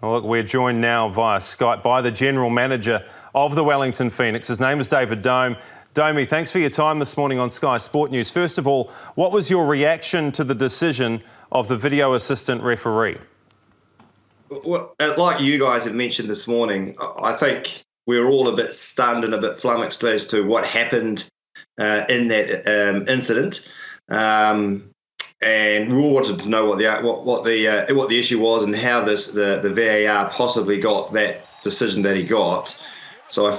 Well, look, we're joined now via Skype by the General Manager of the Wellington Phoenix. His name is David Dome. Domey, thanks for your time this morning on Sky Sport News. First of all, what was your reaction to the decision of the video assistant referee? Well, like you guys have mentioned this morning, I think we're all a bit stunned and a bit flummoxed as to what happened in that incident. And we all wanted to know what the issue was and how the VAR possibly got that decision that he got. So I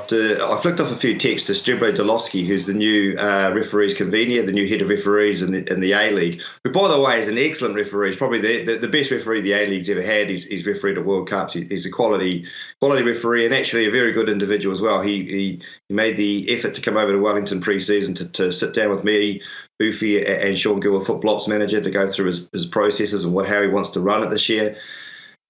flicked off a few texts to Strebro Dolowski, who's the new referees convener, the new head of referees in the A-League, who, by the way, is an excellent referee. He's probably the best referee the A-League's ever had. He's refereed at World Cups. He's a quality referee and actually a very good individual as well. He made the effort to come over to Wellington pre-season to sit down with me, Ufi and Sean Gill, the football ops manager, to go through his processes and how he wants to run it this year.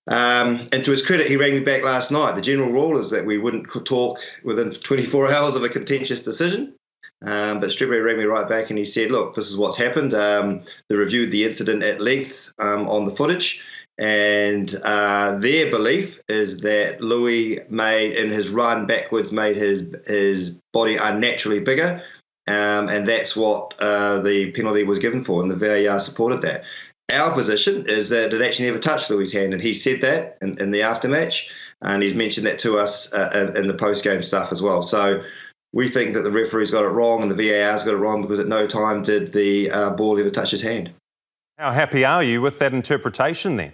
And to his credit, he rang me back last night. The general rule is that we wouldn't talk within 24 hours of a contentious decision. But Strebro rang me right back and he said, look, this is what's happened. They reviewed the incident at length on the footage. And their belief is that Louis in his run backwards, made his body unnaturally bigger. And that's what the penalty was given for. And the VAR supported that. Our position is that it actually never touched Louis' hand, and he said that in the aftermatch, and he's mentioned that to us in the post-game stuff as well. So we think that the referee's got it wrong and the VAR's got it wrong because at no time did the ball ever touch his hand. How happy are you with that interpretation then?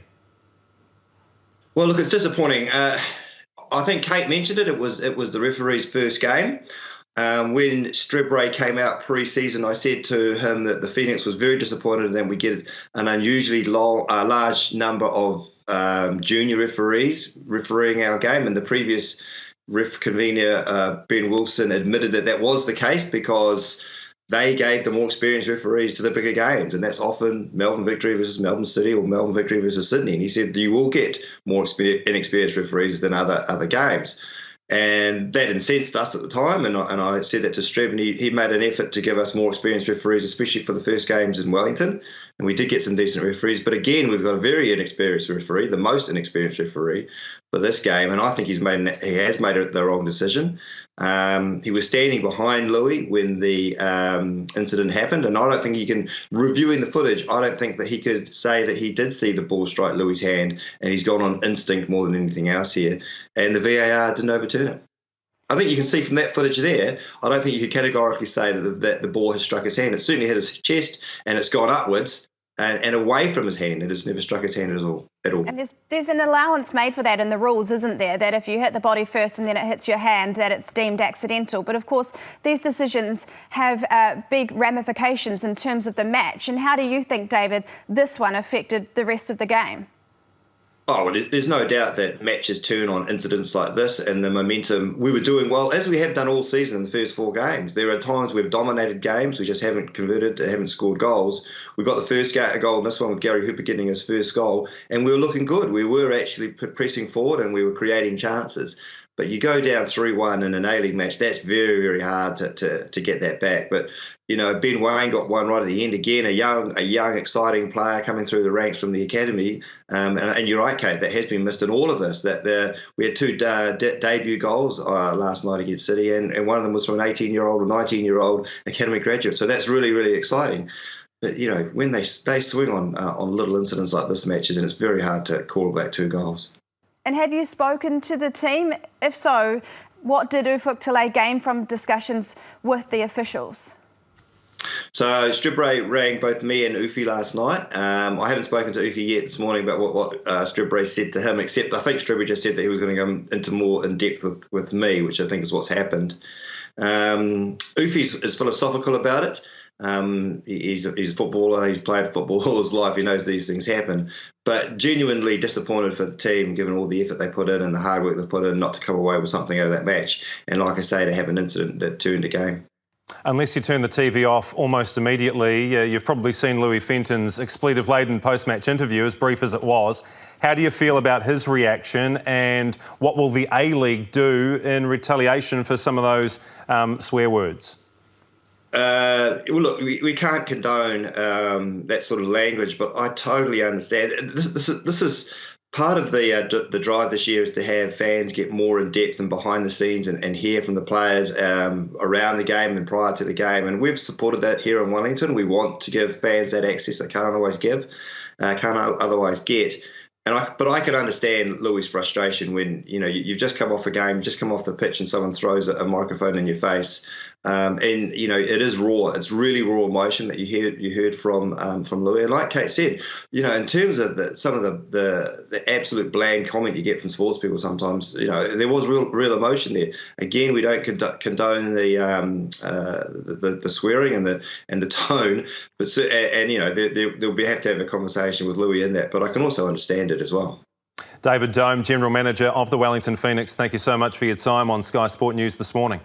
Well, look, it's disappointing. I think Kate mentioned it. It was the referee's first game. When Strebro came out pre-season, I said to him that the Phoenix was very disappointed that we get an unusually large number of junior referees refereeing our game. And the previous ref convener, Ben Wilson, admitted that was the case because they gave the more experienced referees to the bigger games. And that's often Melbourne Victory versus Melbourne City or Melbourne Victory versus Sydney. And he said you will get more inexperienced referees than other games. And that incensed us at the time, and I said that to Streb, and he made an effort to give us more experienced referees, especially for the first games in Wellington. And we did get some decent referees, but again, we've got a very inexperienced referee, the most inexperienced referee for this game, and I think he has made the wrong decision. He was standing behind Louis when the incident happened, and I don't think he can, reviewing the footage, I don't think that he could say that he did see the ball strike Louis' hand, and he's gone on instinct more than anything else here, and the VAR didn't overturn it. I think you can see from that footage there, I don't think you could categorically say that the ball has struck his hand. It certainly hit his chest and it's gone upwards and away from his hand. It has never struck his hand at all. And there's an allowance made for that in the rules, isn't there? That if you hit the body first and then it hits your hand, that it's deemed accidental. But of course, these decisions have big ramifications in terms of the match. And how do you think, David, this one affected the rest of the game? Oh, well, there's no doubt that matches turn on incidents like this and the momentum. We were doing well, as we have done all season in the first 4 games. There are times we've dominated games, we just haven't converted, haven't scored goals. We got the first goal in this one with Gary Hooper getting his first goal, and we were looking good. We were actually pressing forward and we were creating chances. But you go down 3-1 in an A-League match, that's very, very hard to get that back. But, you know, Ben Wayne got one right at the end. Again, a young, exciting player coming through the ranks from the academy. And you're right, Kate, that has been missed in all of this. We had 2 debut goals last night against City, and one of them was from an 18-year-old or 19-year-old academy graduate. So that's really, really exciting. But, you know, when they swing on little incidents like this matches, and it's very hard to call back 2 goals. And have you spoken to the team? If so, what did Ufuk Talay gain from discussions with the officials? So Strebro rang both me and Ufi last night. I haven't spoken to Ufi yet this morning about what Strebro said to him, except I think Strebro just said that he was going to go into more in depth with me, which I think is what's happened. Ufi is philosophical about it. He's a footballer, he's played football all his life, he knows these things happen, but genuinely disappointed for the team given all the effort they put in and the hard work they put in not to come away with something out of that match, and like I say, to have an incident that turned a game. Unless you turn the TV off almost immediately, you've probably seen Louis Fenton's expletive-laden post-match interview, as brief as it was. How do you feel about his reaction, and what will the A-League do in retaliation for some of those swear words? Well, look, we can't condone that sort of language, but I totally understand. This is part of the drive this year is to have fans get more in depth and behind the scenes and hear from the players around the game and prior to the game. And we've supported that here in Wellington. We want to give fans that access they can't otherwise get. But I can understand Louis' frustration when you've just come off a game, just come off the pitch, and someone throws a microphone in your face, and it is raw. It's really raw emotion that you heard from Louis. And like Kate said, in terms of some of the absolute bland comment you get from sports people, sometimes there was real emotion there. Again, we don't condone the swearing and the tone, but there'll have to have a conversation with Louis in that. But I can also understand it as well. David Dome, General Manager of the Wellington Phoenix, thank you so much for your time on Sky Sport News this morning.